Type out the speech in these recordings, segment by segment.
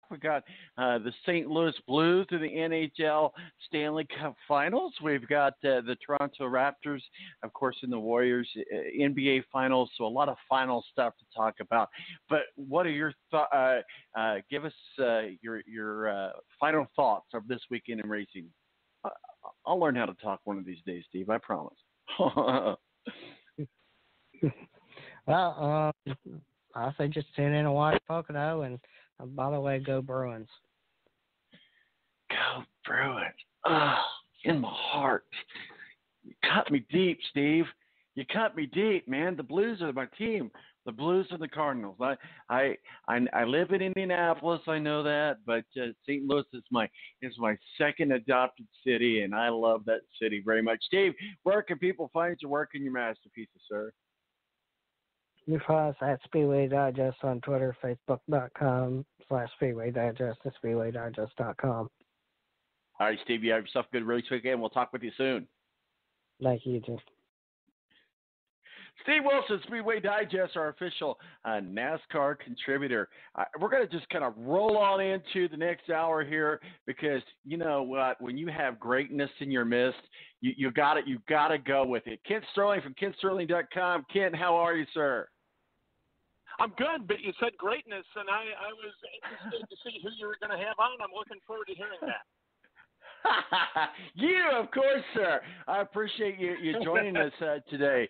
We got the St. Louis Blues in the NHL Stanley Cup Finals. We've got the Toronto Raptors, of course, in the Warriors NBA Finals. So a lot of final stuff to talk about. But what are your thoughts? Give us your final thoughts of this weekend in racing. I'll learn how to talk one of these days, Steve. I promise. Well, I say just tune in and watch Pocono, and by the way, go Bruins. Go Bruins. Oh, in my heart. You cut me deep, Steve. You cut me deep, man. The Blues are my team. The Blues are the Cardinals. I live in Indianapolis. I know that, but St. Louis is my second adopted city, and I love that city very much. Steve, where can people find your work and your masterpieces, sir? You find us at Speedway Digest on Twitter, Facebook.com/Speedway Digest, and SpeedwayDigest.com. All right, Steve, you have yourself a good race weekend. We'll talk with you soon. Thank you, Jim. Steve Wilson, Speedway Digest, our official NASCAR contributor. We're going to just kind of roll on into the next hour here because, you know what, when you have greatness in your midst, you got to go with it. Kent Sterling from KentSterling.com. Kent, how are you, sir? I'm good, but you said greatness, and I was interested to see who you were going to have on. I'm looking forward to hearing that. You, of course, sir. I appreciate you joining us today.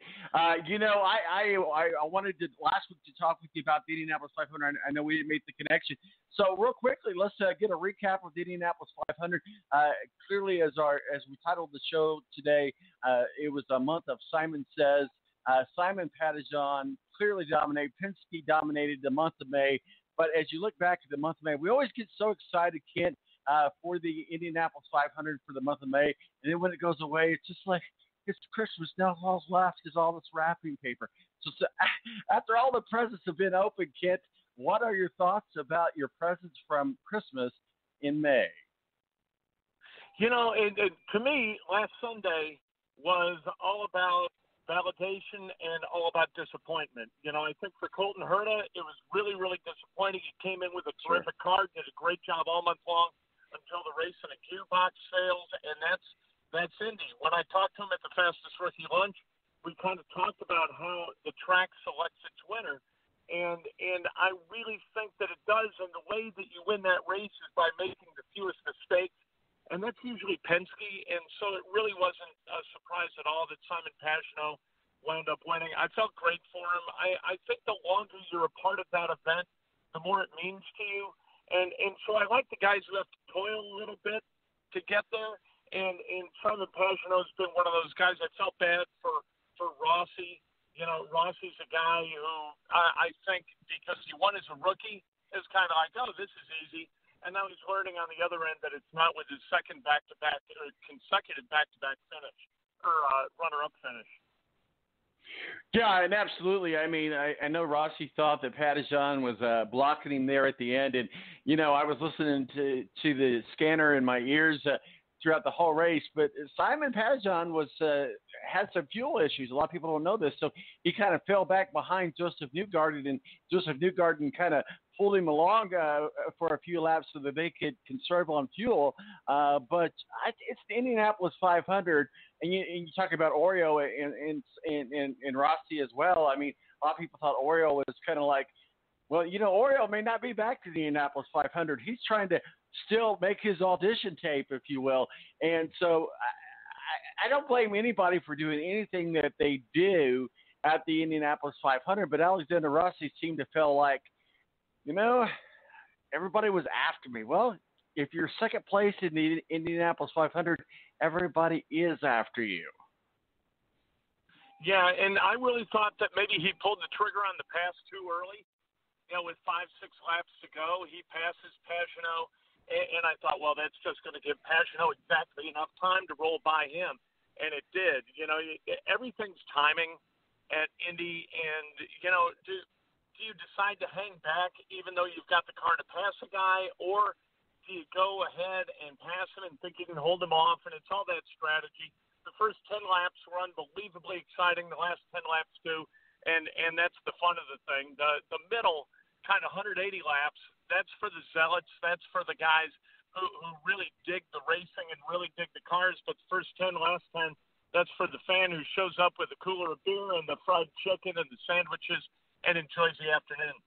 You know, I wanted to last week to talk with you about the Indianapolis 500. I know we didn't make the connection. So real quickly, let's get a recap of the Indianapolis 500. Clearly, as we titled the show today, it was a month of Simon Says. Simon Pattison clearly dominated. Penske dominated the month of May. But as you look back at the month of May, we always get so excited, Kent, for the Indianapolis 500 for the month of May. And then when it goes away, it's just like it's Christmas. Now all's left is all this wrapping paper. So after all the presents have been opened, Kent, what are your thoughts about your presents from Christmas in May? You know, to me, last Sunday was all about validation and all about disappointment. You know, I think for Colton Herta, it was really, really disappointing. He came in with a terrific car, did a great job all month long until the race in a gearbox fails, and that's Indy. When I talked to him at the Fastest Rookie Lunch, we kind of talked about how the track selects its winner, and I really think that it does, and the way that you win that race is by making the fewest mistakes, and that's usually Penske, and so it really wasn't a surprise at all that Simon Pagenaud wound up winning. I felt great for him. I think the longer you're a part of that event, the more it means to you, and so I like the guys who have to toil a little bit to get there, and Simon Pagenaud's been one of those guys. I felt bad for Rossi. You know, Rossi's a guy who I think because he won as a rookie is kind of like, oh, this is easy. And now he's learning on the other end that it's not with his second back-to-back or consecutive back-to-back finish or runner-up finish. Yeah, and absolutely. I mean, I know Rossi thought that Pattison was blocking him there at the end. And, you know, I was listening to the scanner in my ears throughout the whole race. But Simon Pagenaud had some fuel issues. A lot of people don't know this. So he kind of fell back behind Joseph Newgarden, and Joseph Newgarden kind of pulled him along for a few laps so that they could conserve on fuel. But it's the Indianapolis 500, and you talk about Oreo and Rossi as well. I mean, a lot of people thought Oreo was kind of like, well, you know, Oreo may not be back to the Indianapolis 500. He's trying to still make his audition tape, if you will. And so I don't blame anybody for doing anything that they do at the Indianapolis 500, but Alexander Rossi seemed to feel like, you know, everybody was after me. Well, if you're second place in the Indianapolis 500, everybody is after you. Yeah, and I really thought that maybe he pulled the trigger on the pass too early. You know, with 5-6 laps to go, he passes Pagenaud, and I thought, well, that's just going to give Pagenaud exactly enough time to roll by him, and it did. You know, everything's timing at Indy, and, you know, do you decide to hang back even though you've got the car to pass a guy, or do you go ahead and pass him and think you can hold him off? And it's all that strategy. The first 10 laps were unbelievably exciting. The last 10 laps too, and that's the fun of the thing. The middle kind of 180 laps That's for the zealots. That's for the guys who really dig the racing and really dig the cars. But first 10, last 10, that's for the fan who shows up with a cooler of beer and the fried chicken and the sandwiches and enjoys the afternoon.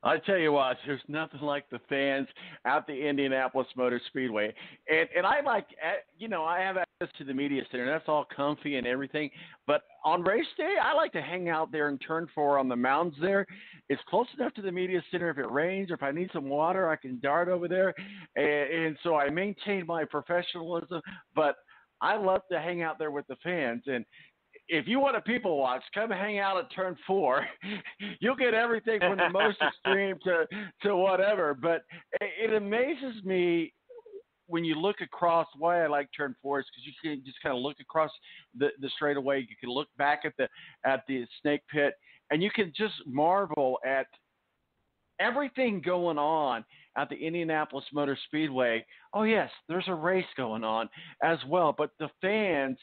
I tell you what, there's nothing like the fans at the Indianapolis Motor Speedway. And I like, I have access to the media center. That's all comfy and everything. But on race day, I like to hang out there in turn 4 on the mounds there. It's close enough to the media center. If it rains or if I need some water, I can dart over there. And so I maintain my professionalism. But I love to hang out there with the fans. And if you want to people watch, come hang out at turn 4. You'll get everything from the most extreme to whatever. But it amazes me when you look across. Why I like turn 4 is because you can just kind of look across the straightaway. You can look back at the snake pit, and you can just marvel at everything going on at the Indianapolis Motor Speedway. Oh yes, there's a race going on as well, but the fans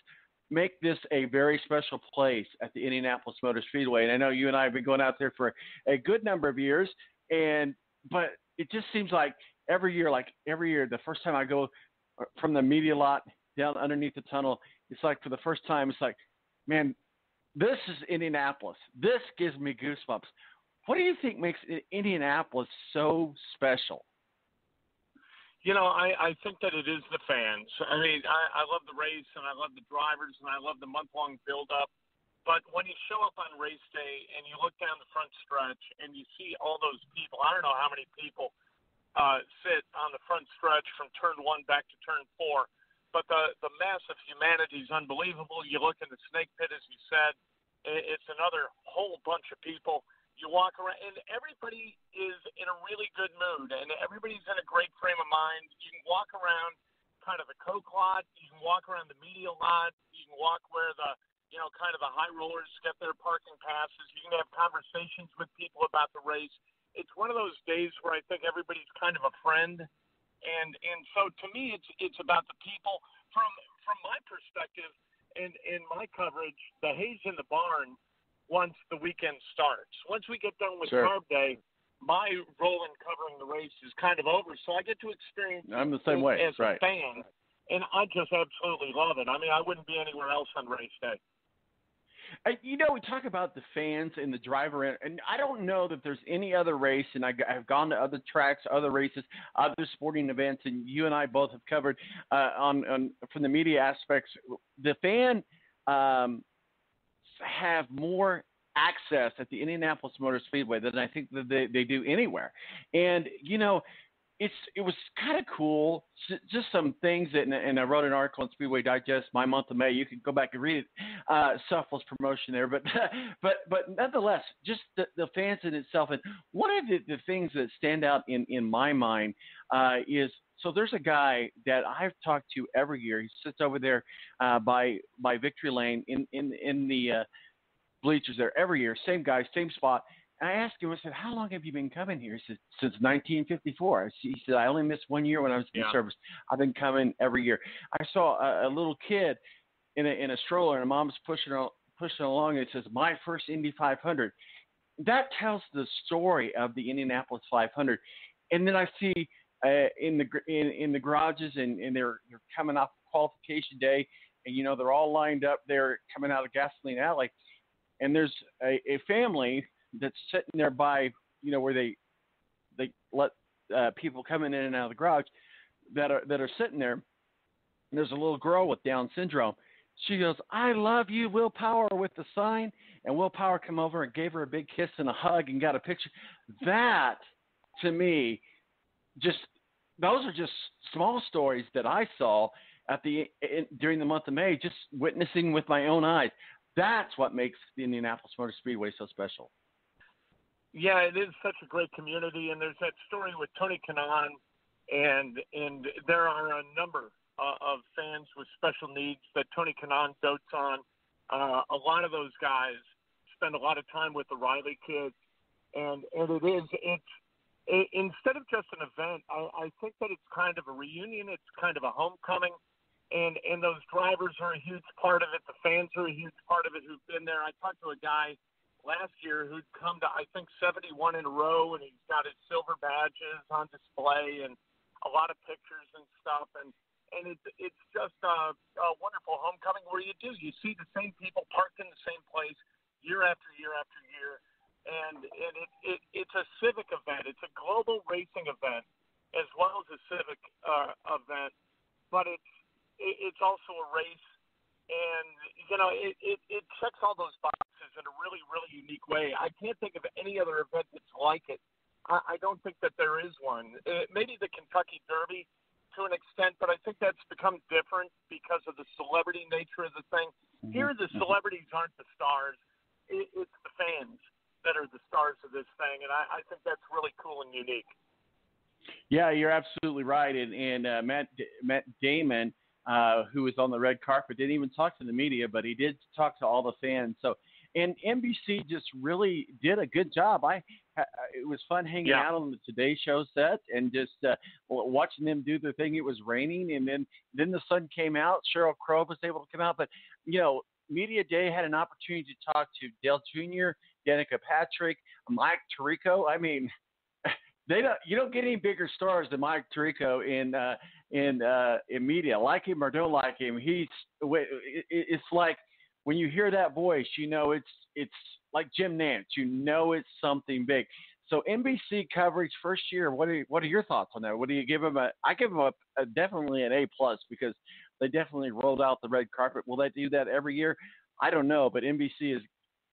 make this a very special place at the Indianapolis Motor Speedway. And I know you and I have been going out there for a good number of years, but it just seems like every year, the first time I go from the media lot down underneath the tunnel, it's like for the first time, it's like, man, this is Indianapolis. This gives me goosebumps. What do you think makes Indianapolis so special? I think that it is the fans. I mean, I love the race, and I love the drivers, and I love the month-long build-up. But when you show up on race day and you look down the front stretch and you see all those people, I don't know how many people sit on the front stretch from turn 1 back to turn 4, but the mass of humanity is unbelievable. You look in the snake pit, as you said, it's another whole bunch of people. You walk around, and everybody is in a really good mood, and everybody's in a great frame of mind. You can walk around kind of the Coke lot. You can walk around the media lot. You can walk where the, kind of the high rollers get their parking passes. You can have conversations with people about the race. It's one of those days where I think everybody's kind of a friend, and so to me, it's about the people. From my perspective, and in my coverage, the hay's in the barn once the weekend starts. Once we get done with Carb Day, my role in covering the race is kind of over, so I get to experience I'm the same way. As a fan, and I just absolutely love it. I mean, I wouldn't be anywhere else on race day. We talk about the fans and the driver, and I don't know that there's any other race, and I've gone to other tracks, other races, other sporting events, and you and I both have covered on from the media aspects. The fan have more access at the Indianapolis Motor Speedway than I think that they do anywhere. And, it was kind of cool, just some things that, and I wrote an article on Speedway Digest, my month of May. You can go back and read it. Selfless promotion there, but nonetheless, just the fans in itself. And one of the things that stand out in my mind is, so there's a guy that I've talked to every year. He sits over there by Victory Lane in the bleachers there every year. Same guy, same spot. And I asked him, I said, how long have you been coming here? He said, since 1954. He said, I only missed 1 year when I was in service. I've been coming every year. I saw a little kid in a stroller, and mom's pushing along, and it says, my first Indy 500. That tells the story of the Indianapolis 500. And then I see in the garages, and they're coming off qualification day, and they're all lined up there coming out of Gasoline Alley, and there's a family that's sitting there by where they let people coming in and out of the garage that are sitting there. And there's a little girl with Down syndrome. She goes, I love you, Will Power, with the sign. And Will Power come over and gave her a big kiss and a hug and got a picture. That, to me, those are just small stories that I saw during the month of May, just witnessing with my own eyes. That's what makes the Indianapolis Motor Speedway so special. Yeah, it is such a great community, and there's that story with Tony Kanaan, and there are a number of fans with special needs that Tony Kanaan dotes on. A lot of those guys spend a lot of time with the Riley kids, and it's instead of just an event, I think that it's kind of a reunion. It's kind of a homecoming, and those drivers are a huge part of it. The fans are a huge part of it who've been there. I talked to a guy last year who'd come to, I think, 71 in a row, and he's got his silver badges on display and a lot of pictures and stuff. And it's just a wonderful homecoming where you see the same people parked in the same place year after year after year. And it's a civic event. It's a global racing event as well as a civic event, but it's also a race. And, it checks all those boxes in a really, really unique way. I can't think of any other event that's like it. I don't think that there is one. Maybe the Kentucky Derby to an extent, but I think that's become different because of the celebrity nature of the thing. Mm-hmm. Here, the celebrities aren't the stars. It's the fans that are the stars of this thing, and I think that's really cool and unique. Yeah, you're absolutely right. And Matt Damon, who was on the red carpet, didn't even talk to the media, but he did talk to all the fans. So, and NBC just really did a good job. It was fun hanging out on the Today Show set and just watching them do their thing. It was raining, and then the sun came out. Sheryl Crow was able to come out, but Media Day had an opportunity to talk to Dale Jr., Danica Patrick, Mike Tirico. I mean, you don't get any bigger stars than Mike Tirico in media. Like him or don't like him, it's like when you hear that voice, it's like Jim Nantz. It's something big. So NBC coverage first year. What are your thoughts on that? What do you give them? I give them definitely an A+ because they definitely rolled out the red carpet. Will they do that every year? I don't know, but NBC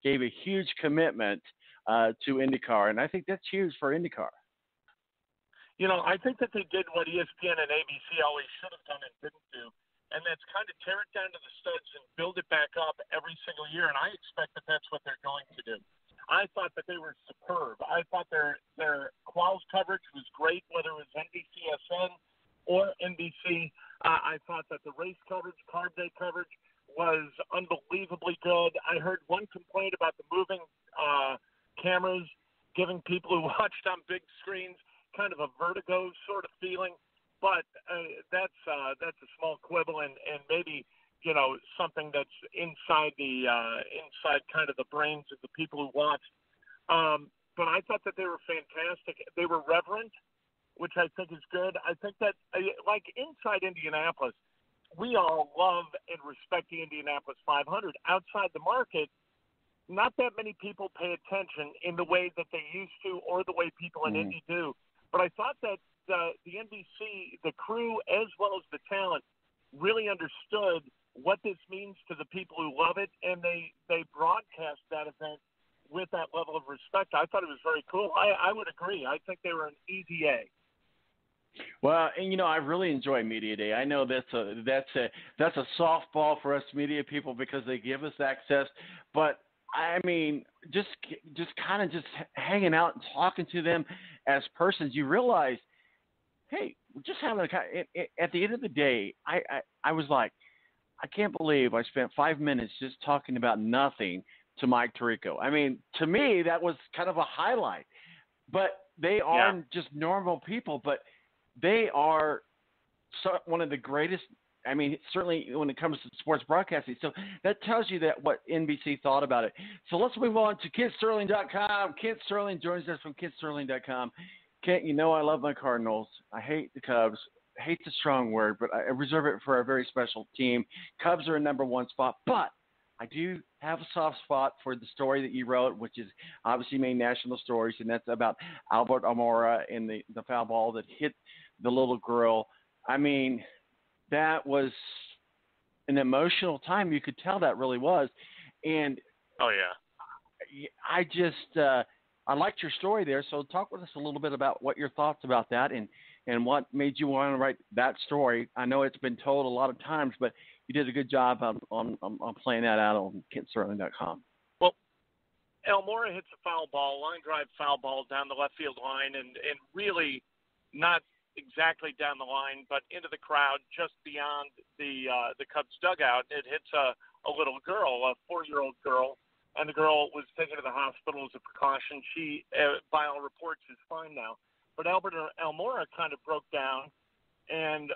gave a huge commitment to IndyCar, and I think that's huge for IndyCar. I think that they did what ESPN and ABC always should have done and didn't do, and that's kind of tear it down to the studs and build it back up every single year, and I expect that that's what they're going to do. I thought that they were superb. I thought their quals coverage was great, whether it was NBCSN or NBC. I thought that the race coverage, carb day coverage, was unbelievably good. I heard one complaint about the moving cameras giving people who watched on big screens kind of a vertigo sort of feeling, but that's a small quibble and maybe something that's inside kind of the brains of the people who watched. But I thought that they were fantastic. They were reverent, which I think is good. I think that like inside Indianapolis, we all love and respect the Indianapolis 500. Outside the market, not that many people pay attention in the way that they used to or the way people in Indy do. But I thought that the NBC, the crew, as well as the talent, really understood what this means to the people who love it, and they broadcast that event with that level of respect. I thought it was very cool. I would agree. I think they were an easy A. Well, and I really enjoy Media Day. I know that's a softball for us media people because they give us access, but I mean, just kind of hanging out and talking to them as persons, you realize, hey, we're just having at the end of the day, I was like, I can't believe I spent 5 minutes just talking about nothing to Mike Tirico. I mean, to me, that was kind of a highlight. But they aren't just normal people, but they are one of the greatest. I mean, certainly when it comes to sports broadcasting. So that tells you that what NBC thought about it. So let's move on to KentSterling.com. Kent Sterling joins us from KentSterling.com. Kent, I love my Cardinals. I hate the Cubs. Hate's a strong word, but I reserve it for a very special team. Cubs are a number one spot, but I do have a soft spot for the story that you wrote, which is obviously made national stories, and that's about Albert Almora and the foul ball that hit the little girl. I mean, that was an emotional time. You could tell that really was. And I liked your story there. So talk with us a little bit about what your thoughts about that and what made you want to write that story. I know it's been told a lot of times, but you did a good job on playing that out on KentSterling.com. Well, Almora hits a foul ball, line drive foul ball down the left field line, and really not exactly down the line, but into the crowd just beyond the Cubs dugout. It hits a little girl, a 4-year-old girl, and the girl was taken to the hospital as a precaution. She, by all reports, is fine now. But Albert Almora kind of broke down and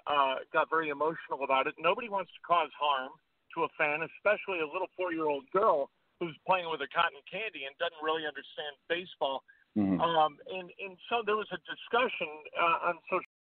got very emotional about it. Nobody wants to cause harm to a fan, especially a little 4-year-old girl. who's playing with a cotton candy and doesn't really understand baseball. Mm-hmm. And so there was a discussion on social